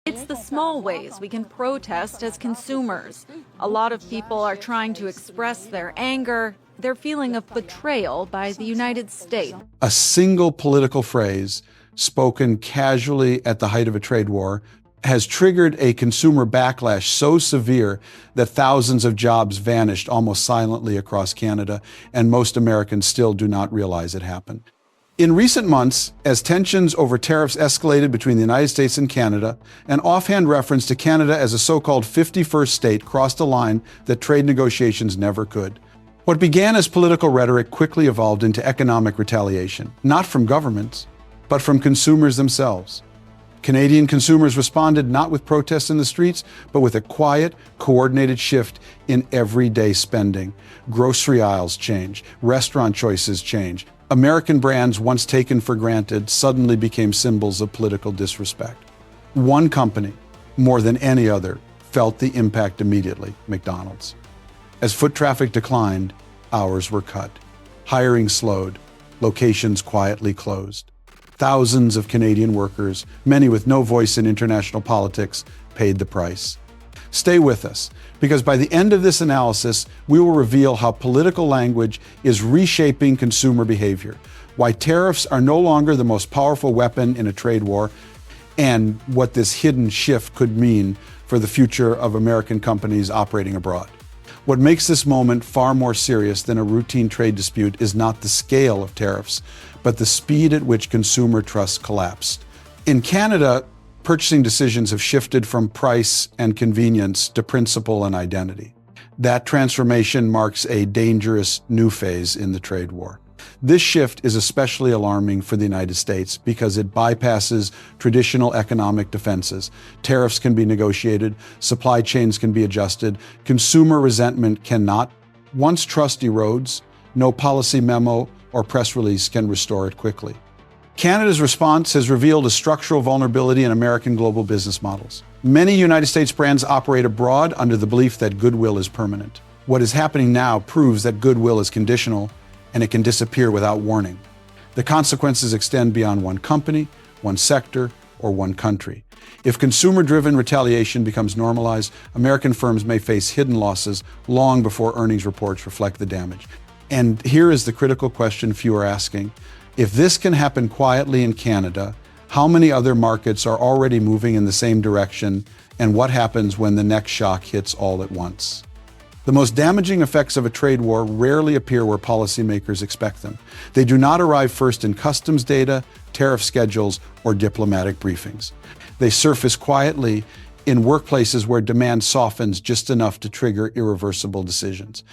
It's the small ways we can protest as consumers. A lot of people are trying to express their anger, their feeling of betrayal by the United States. A single political phrase spoken casually at the height of a trade war has triggered a consumer backlash so severe that thousands of jobs vanished almost silently across Canada, and most Americans still do not realize it happened. In recent months, as tensions over tariffs escalated between the United States and Canada, an offhand reference to Canada as a so-called 51st state crossed a line that trade negotiations never could. What began as political rhetoric quickly evolved into economic retaliation, not from governments, but from consumers themselves. Canadian consumers responded not with protests in the streets, but with a quiet, coordinated shift in everyday spending. Grocery aisles change, restaurant choices change. American brands, once taken for granted, suddenly became symbols of political disrespect. One company, more than any other, felt the impact immediately: McDonald's. As foot traffic declined, hours were cut. Hiring slowed, locations quietly closed. Thousands of Canadian workers, many with no voice in international politics, paid the price. Stay with us, because by the end of this analysis, we will reveal how political language is reshaping consumer behavior, why tariffs are no longer the most powerful weapon in a trade war, and what this hidden shift could mean for the future of American companies operating abroad. What makes this moment far more serious than a routine trade dispute is not the scale of tariffs, but the speed at which consumer trust collapsed. In Canada, purchasing decisions have shifted from price and convenience to principle and identity. That transformation marks a dangerous new phase in the trade war. This shift is especially alarming for the United States because it bypasses traditional economic defenses. Tariffs can be negotiated, supply chains can be adjusted, consumer resentment cannot. Once trust erodes, no policy memo or press release can restore it quickly. Canada's response has revealed a structural vulnerability in American global business models. Many United States brands operate abroad under the belief that goodwill is permanent. What is happening now proves that goodwill is conditional, and it can disappear without warning. The consequences extend beyond one company, one sector, or one country. If consumer-driven retaliation becomes normalized, American firms may face hidden losses long before earnings reports reflect the damage. And here is the critical question few are asking. If this can happen quietly in Canada, how many other markets are already moving in the same direction, and what happens when the next shock hits all at once? The most damaging effects of a trade war rarely appear where policymakers expect them. They do not arrive first in customs data, tariff schedules, or diplomatic briefings. They surface quietly in workplaces where demand softens just enough to trigger irreversible decisions.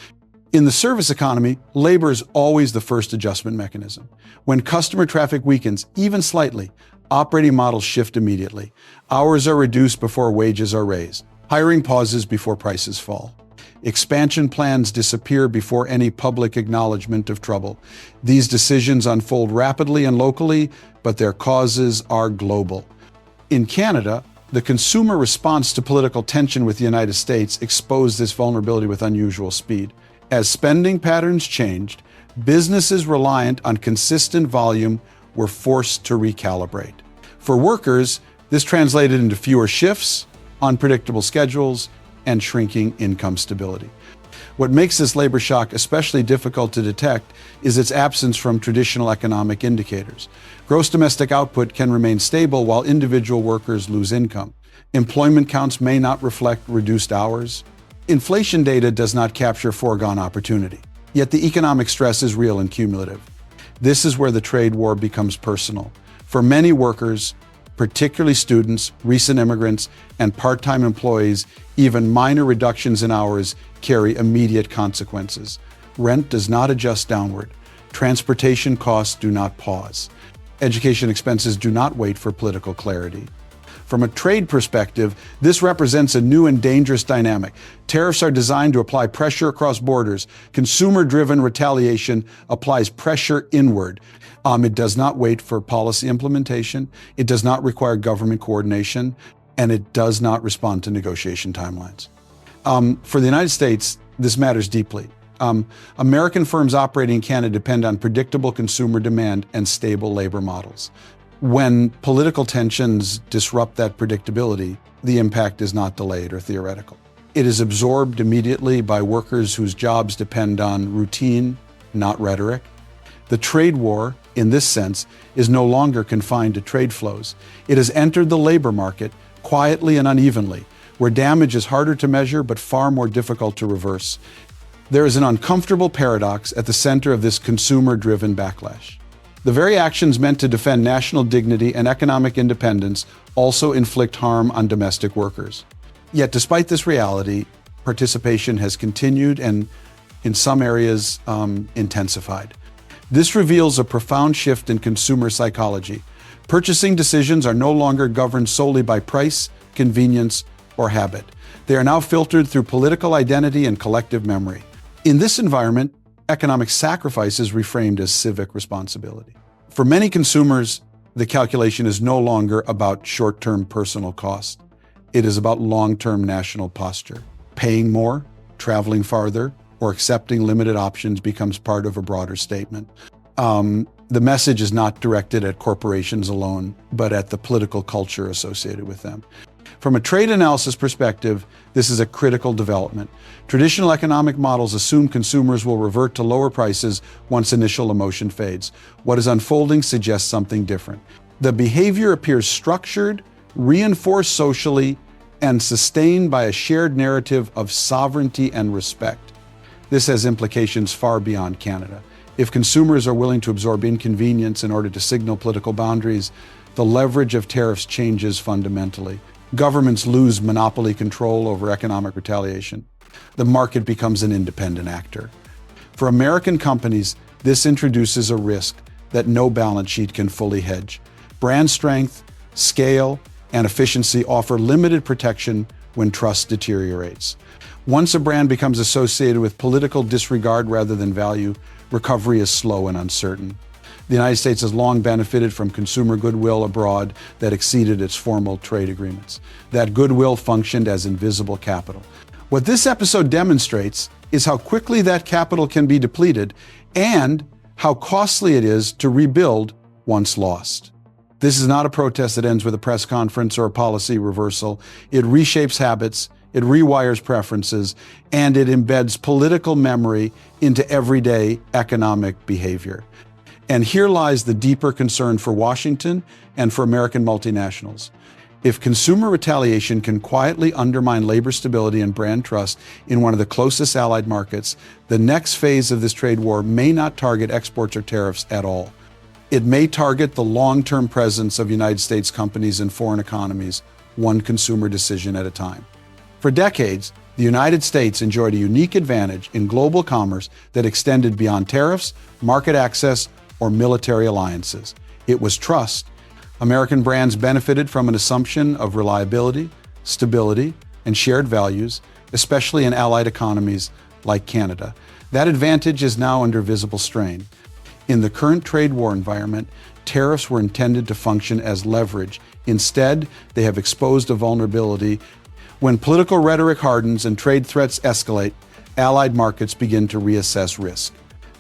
In the service economy, labor is always the first adjustment mechanism. When customer traffic weakens, even slightly, operating models shift immediately. Hours are reduced before wages are raised. Hiring pauses before prices fall. Expansion plans disappear before any public acknowledgement of trouble. These decisions unfold rapidly and locally, but their causes are global. In Canada, the consumer response to political tension with the United States exposed this vulnerability with unusual speed. As spending patterns changed, businesses reliant on consistent volume were forced to recalibrate. For workers, this translated into fewer shifts, unpredictable schedules, and shrinking income stability. What makes this labor shock especially difficult to detect is its absence from traditional economic indicators. Gross domestic output can remain stable while individual workers lose income. Employment counts may not reflect reduced hours. Inflation data does not capture foregone opportunity, yet the economic stress is real and cumulative. This is where the trade war becomes personal. For many workers, particularly students, recent immigrants, and part-time employees, even minor reductions in hours carry immediate consequences. Rent does not adjust downward. Transportation costs do not pause. Education expenses do not wait for political clarity. From a trade perspective, this represents a new and dangerous dynamic. Tariffs are designed to apply pressure across borders. Consumer-driven retaliation applies pressure inward. It does not wait for policy implementation. It does not require government coordination, and it does not respond to negotiation timelines. For the United States, this matters deeply. American firms operating in Canada depend on predictable consumer demand and stable labor models. When political tensions disrupt that predictability, the impact is not delayed or theoretical. It is absorbed immediately by workers whose jobs depend on routine, not rhetoric. The trade war, in this sense, is no longer confined to trade flows. It has entered the labor market quietly and unevenly, where damage is harder to measure but far more difficult to reverse. There is an uncomfortable paradox at the center of this consumer-driven backlash. The very actions meant to defend national dignity and economic independence also inflict harm on domestic workers. Yet despite this reality, participation has continued and, in some areas, intensified. This reveals a profound shift in consumer psychology. Purchasing decisions are no longer governed solely by price, convenience, or habit. They are now filtered through political identity and collective memory. In this environment, economic sacrifice is reframed as civic responsibility. For many consumers, the calculation is no longer about short-term personal cost. It is about long-term national posture. Paying more, traveling farther, or accepting limited options becomes part of a broader statement. The message is not directed at corporations alone, but at the political culture associated with them. From a trade analysis perspective, this is a critical development. Traditional economic models assume consumers will revert to lower prices once initial emotion fades. What is unfolding suggests something different. The behavior appears structured, reinforced socially, and sustained by a shared narrative of sovereignty and respect. This has implications far beyond Canada. If consumers are willing to absorb inconvenience in order to signal political boundaries, the leverage of tariffs changes fundamentally. Governments lose monopoly control over economic retaliation. The market becomes an independent actor. For American companies, this introduces a risk that no balance sheet can fully hedge. Brand strength, scale, and efficiency offer limited protection when trust deteriorates. Once a brand becomes associated with political disregard rather than value, recovery is slow and uncertain. The United States has long benefited from consumer goodwill abroad that exceeded its formal trade agreements. That goodwill functioned as invisible capital. What this episode demonstrates is how quickly that capital can be depleted and how costly it is to rebuild once lost. This is not a protest that ends with a press conference or a policy reversal. It reshapes habits, it rewires preferences, and it embeds political memory into everyday economic behavior. And here lies the deeper concern for Washington and for American multinationals. If consumer retaliation can quietly undermine labor stability and brand trust in one of the closest allied markets, the next phase of this trade war may not target exports or tariffs at all. It may target the long-term presence of United States companies in foreign economies, one consumer decision at a time. For decades, the United States enjoyed a unique advantage in global commerce that extended beyond tariffs, market access, or military alliances. It was trust. American brands benefited from an assumption of reliability, stability, and shared values, especially in allied economies like Canada. That advantage is now under visible strain. In the current trade war environment, tariffs were intended to function as leverage. Instead, they have exposed a vulnerability. When political rhetoric hardens and trade threats escalate, allied markets begin to reassess risk.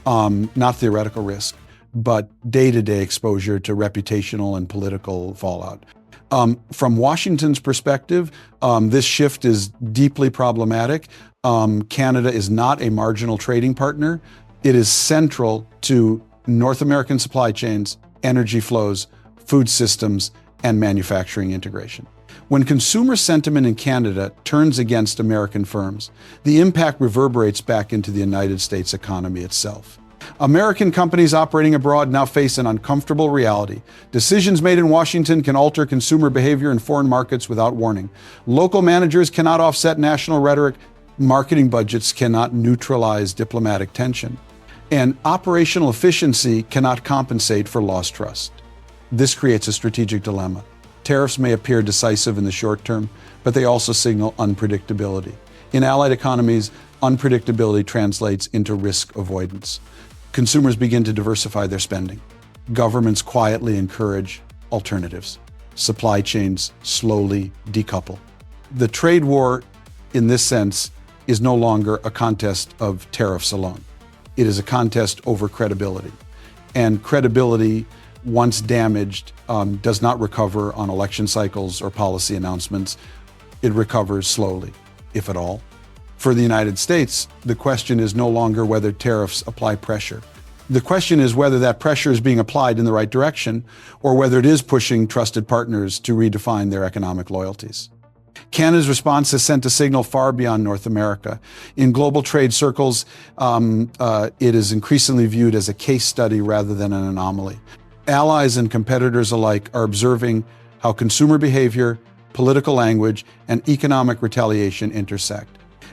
Not theoretical risk, but day-to-day exposure to reputational and political fallout. From Washington's perspective, this shift is deeply problematic. Canada is not a marginal trading partner. It is central to North American supply chains, energy flows, food systems, and manufacturing integration. When consumer sentiment in Canada turns against American firms, the impact reverberates back into the United States economy itself. American companies operating abroad now face an uncomfortable reality. Decisions made in Washington can alter consumer behavior in foreign markets without warning. Local managers cannot offset national rhetoric. Marketing budgets cannot neutralize diplomatic tension. And operational efficiency cannot compensate for lost trust. This creates a strategic dilemma. Tariffs may appear decisive in the short term, but they also signal unpredictability. In allied economies, unpredictability translates into risk avoidance. Consumers begin to diversify their spending. Governments quietly encourage alternatives. Supply chains slowly decouple. The trade war, in this sense, is no longer a contest of tariffs alone. It is a contest over credibility. And credibility once damaged, does not recover on election cycles or policy announcements. It recovers slowly, if at all. For the United States, the question is no longer whether tariffs apply pressure. The question is whether that pressure is being applied in the right direction or whether it is pushing trusted partners to redefine their economic loyalties. Canada's response has sent a signal far beyond North America. In global trade circles, it is increasingly viewed as a case study rather than an anomaly. Allies and competitors alike are observing how consumer behavior, political language, and economic retaliation intersect.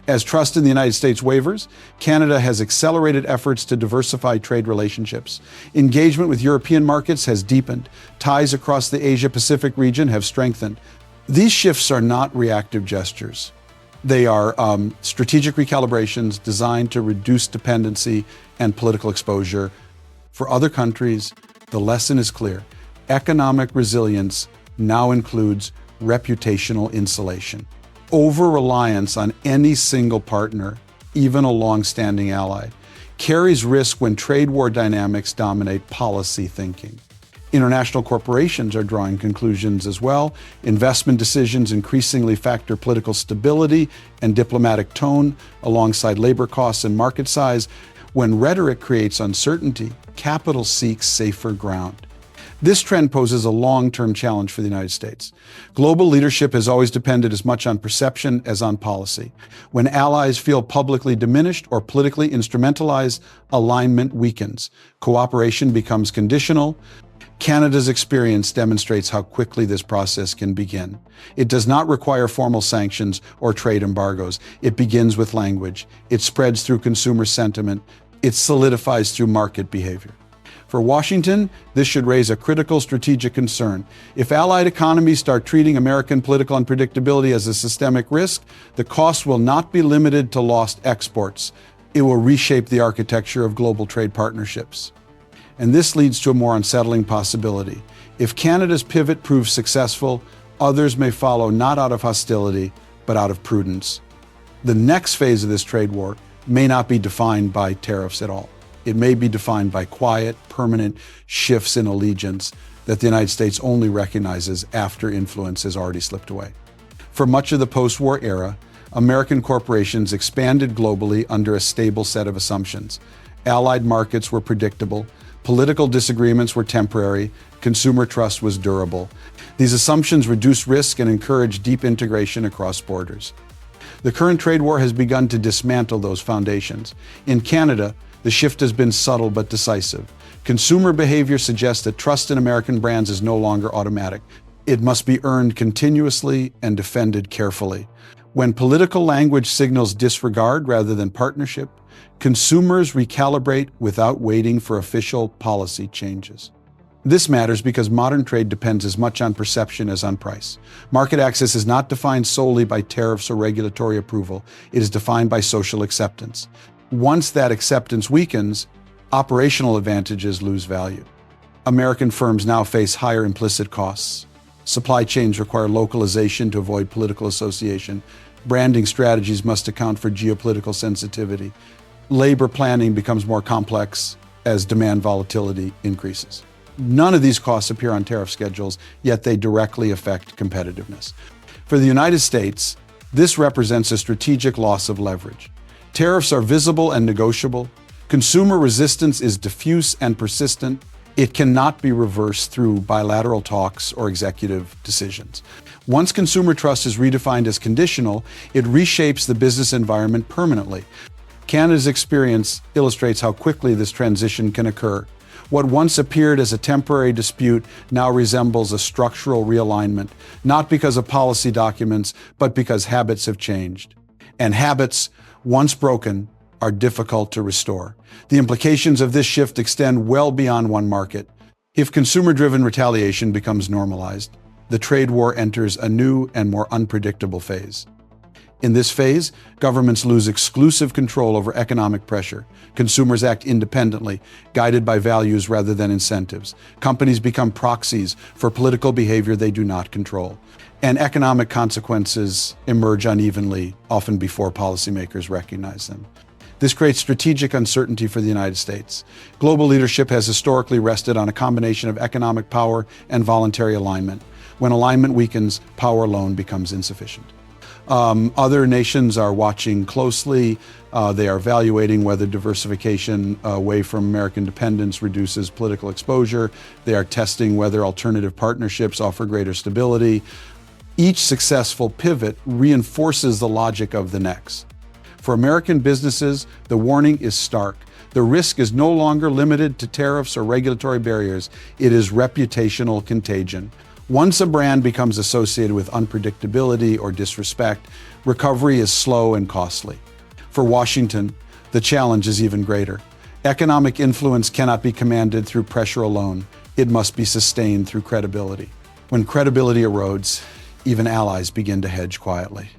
As trust in the United States wavers, Canada has accelerated efforts to diversify trade relationships. Engagement with European markets has deepened. Ties across the Asia-Pacific region have strengthened. These shifts are not reactive gestures. They are strategic recalibrations designed to reduce dependency and political exposure. For other countries, the lesson is clear. Economic resilience now includes reputational insulation. Over-reliance on any single partner, even a long-standing ally, carries risk when trade war dynamics dominate policy thinking. International corporations are drawing conclusions as well. Investment decisions increasingly factor political stability and diplomatic tone alongside labor costs and market size. When rhetoric creates uncertainty, capital seeks safer ground. This trend poses a long-term challenge for the United States. Global leadership has always depended as much on perception as on policy. When allies feel publicly diminished or politically instrumentalized, alignment weakens. Cooperation becomes conditional. Canada's experience demonstrates how quickly this process can begin. It does not require formal sanctions or trade embargoes. It begins with language. It spreads through consumer sentiment. It solidifies through market behavior. For Washington, this should raise a critical strategic concern. If allied economies start treating American political unpredictability as a systemic risk, the cost will not be limited to lost exports. It will reshape the architecture of global trade partnerships. And this leads to a more unsettling possibility. If Canada's pivot proves successful, others may follow not out of hostility, but out of prudence. The next phase of this trade war may not be defined by tariffs at all. It may be defined by quiet, permanent shifts in allegiance that the United States only recognizes after influence has already slipped away. For much of the post-war era, American corporations expanded globally under a stable set of assumptions. Allied markets were predictable, political disagreements were temporary, consumer trust was durable. These assumptions reduce risk and encourage deep integration across borders. The current trade war has begun to dismantle those foundations. In Canada, the shift has been subtle but decisive. Consumer behavior suggests that trust in American brands is no longer automatic. It must be earned continuously and defended carefully. When political language signals disregard rather than partnership, consumers recalibrate without waiting for official policy changes. This matters because modern trade depends as much on perception as on price. Market access is not defined solely by tariffs or regulatory approval. It is defined by social acceptance. Once that acceptance weakens, operational advantages lose value. American firms now face higher implicit costs. Supply chains require localization to avoid political association. Branding strategies must account for geopolitical sensitivity. Labor planning becomes more complex as demand volatility increases. None of these costs appear on tariff schedules, yet they directly affect competitiveness. For the United States, this represents a strategic loss of leverage. Tariffs are visible and negotiable. Consumer resistance is diffuse and persistent. It cannot be reversed through bilateral talks or executive decisions. Once consumer trust is redefined as conditional, it reshapes the business environment permanently. Canada's experience illustrates how quickly this transition can occur. What once appeared as a temporary dispute now resembles a structural realignment, not because of policy documents, but because habits have changed. And habits, once broken, are difficult to restore. The implications of this shift extend well beyond one market. If consumer-driven retaliation becomes normalized, the trade war enters a new and more unpredictable phase. In this phase, governments lose exclusive control over economic pressure. Consumers act independently, guided by values rather than incentives. Companies become proxies for political behavior they do not control. And economic consequences emerge unevenly, often before policymakers recognize them. This creates strategic uncertainty for the United States. Global leadership has historically rested on a combination of economic power and voluntary alignment. When alignment weakens, power alone becomes insufficient. Other nations are watching closely. They are evaluating whether diversification away from American dependence reduces political exposure. They are testing whether alternative partnerships offer greater stability. Each successful pivot reinforces the logic of the next. For American businesses, the warning is stark. The risk is no longer limited to tariffs or regulatory barriers. It is reputational contagion. Once a brand becomes associated with unpredictability or disrespect, recovery is slow and costly. For Washington, the challenge is even greater. Economic influence cannot be commanded through pressure alone. It must be sustained through credibility. When credibility erodes, even allies begin to hedge quietly.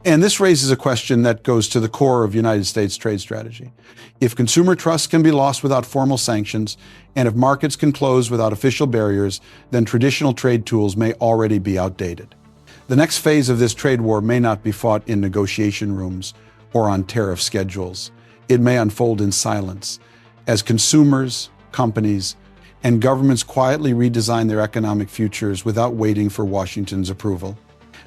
And this raises a question that goes to the core of United States trade strategy. If consumer trust can be lost without formal sanctions, and if markets can close without official barriers, then traditional trade tools may already be outdated. The next phase of this trade war may not be fought in negotiation rooms or on tariff schedules. It may unfold in silence as consumers, companies, and governments quietly redesign their economic futures without waiting for Washington's approval.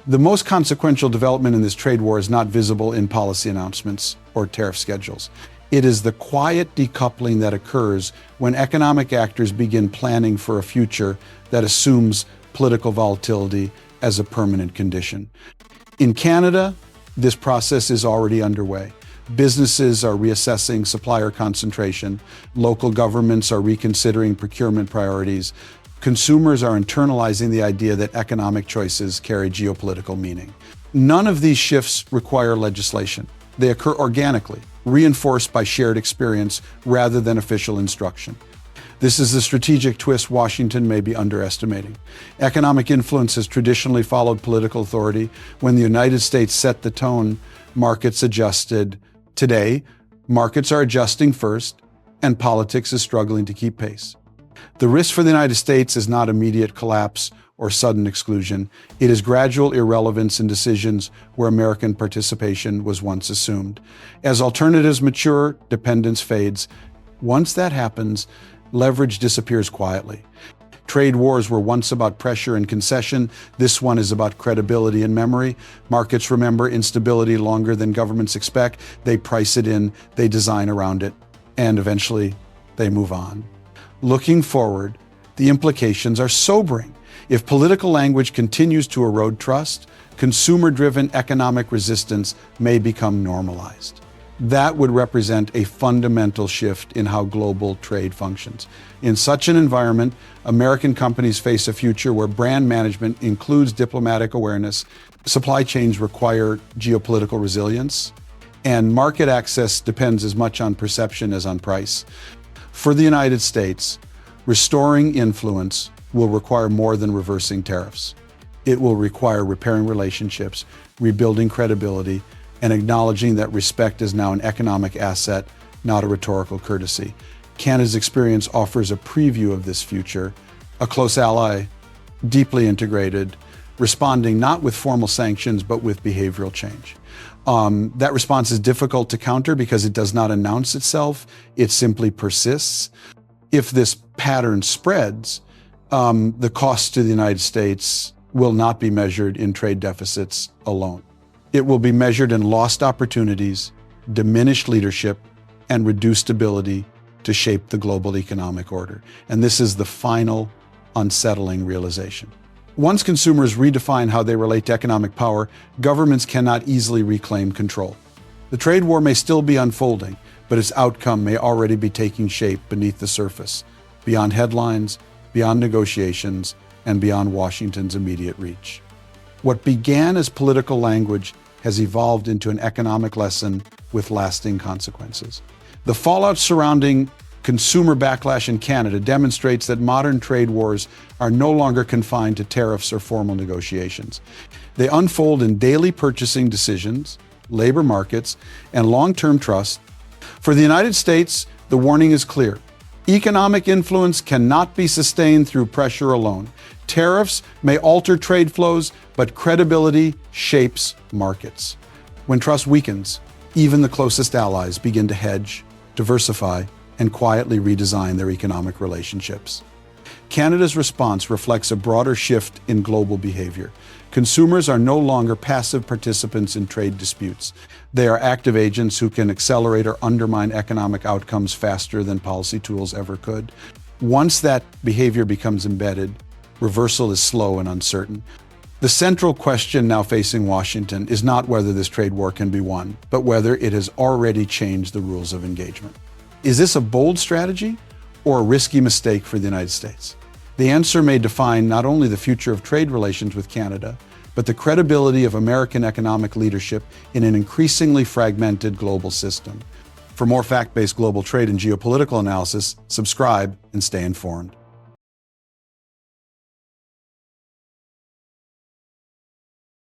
The most consequential development in this trade war is not visible in policy announcements or tariff schedules. It is the quiet decoupling that occurs when economic actors begin planning for a future that assumes political volatility as a permanent condition. In Canada, this process is already underway. Businesses are reassessing supplier concentration. Local governments are reconsidering procurement priorities. Consumers are internalizing the idea that economic choices carry geopolitical meaning. None of these shifts require legislation. They occur organically, reinforced by shared experience rather than official instruction. This is the strategic twist Washington may be underestimating. Economic influence has traditionally followed political authority. When the United States set the tone, markets adjusted. Today, markets are adjusting first, and politics is struggling to keep pace. The risk for the United States is not immediate collapse or sudden exclusion. It is gradual irrelevance in decisions where American participation was once assumed. As alternatives mature, dependence fades. Once that happens, leverage disappears quietly. Trade wars were once about pressure and concession. This one is about credibility and memory. Markets remember instability longer than governments expect. They price it in, they design around it, and eventually they move on. Looking forward, the implications are sobering. If political language continues to erode trust, consumer-driven economic resistance may become normalized. That would represent a fundamental shift in how global trade functions. In such an environment, American companies face a future where brand management includes diplomatic awareness, supply chains require geopolitical resilience, and market access depends as much on perception as on price. For the United States, restoring influence will require more than reversing tariffs. It will require repairing relationships, rebuilding credibility, and acknowledging that respect is now an economic asset, not a rhetorical courtesy. Canada's experience offers a preview of this future, a close ally, deeply integrated, responding not with formal sanctions, but with behavioral change. That response is difficult to counter because it does not announce itself, it simply persists. If this pattern spreads, the cost to the United States will not be measured in trade deficits alone. It will be measured in lost opportunities, diminished leadership, and reduced ability to shape the global economic order. And this is the final unsettling realization. Once consumers redefine how they relate to economic power, governments cannot easily reclaim control. The trade war may still be unfolding, but its outcome may already be taking shape beneath the surface, beyond headlines, beyond negotiations, and beyond Washington's immediate reach. What began as political language has evolved into an economic lesson with lasting consequences. The fallout surrounding consumer backlash in Canada demonstrates that modern trade wars are no longer confined to tariffs or formal negotiations. They unfold in daily purchasing decisions, labor markets, and long-term trust. For the United States, the warning is clear. Economic influence cannot be sustained through pressure alone. Tariffs may alter trade flows, but credibility shapes markets. When trust weakens, Even the closest allies begin to hedge, diversify, and quietly redesign their economic relationships. Canada's response reflects a broader shift in global behavior. Consumers are no longer passive participants in trade disputes. They are active agents who can accelerate or undermine economic outcomes faster than policy tools ever could. Once that behavior becomes embedded, reversal is slow and uncertain. The central question now facing Washington is not whether this trade war can be won, but whether it has already changed the rules of engagement. Is this a bold strategy or a risky mistake for the United States? The answer may define not only the future of trade relations with Canada, but the credibility of American economic leadership in an increasingly fragmented global system. For more fact-based global trade and geopolitical analysis, subscribe and stay informed.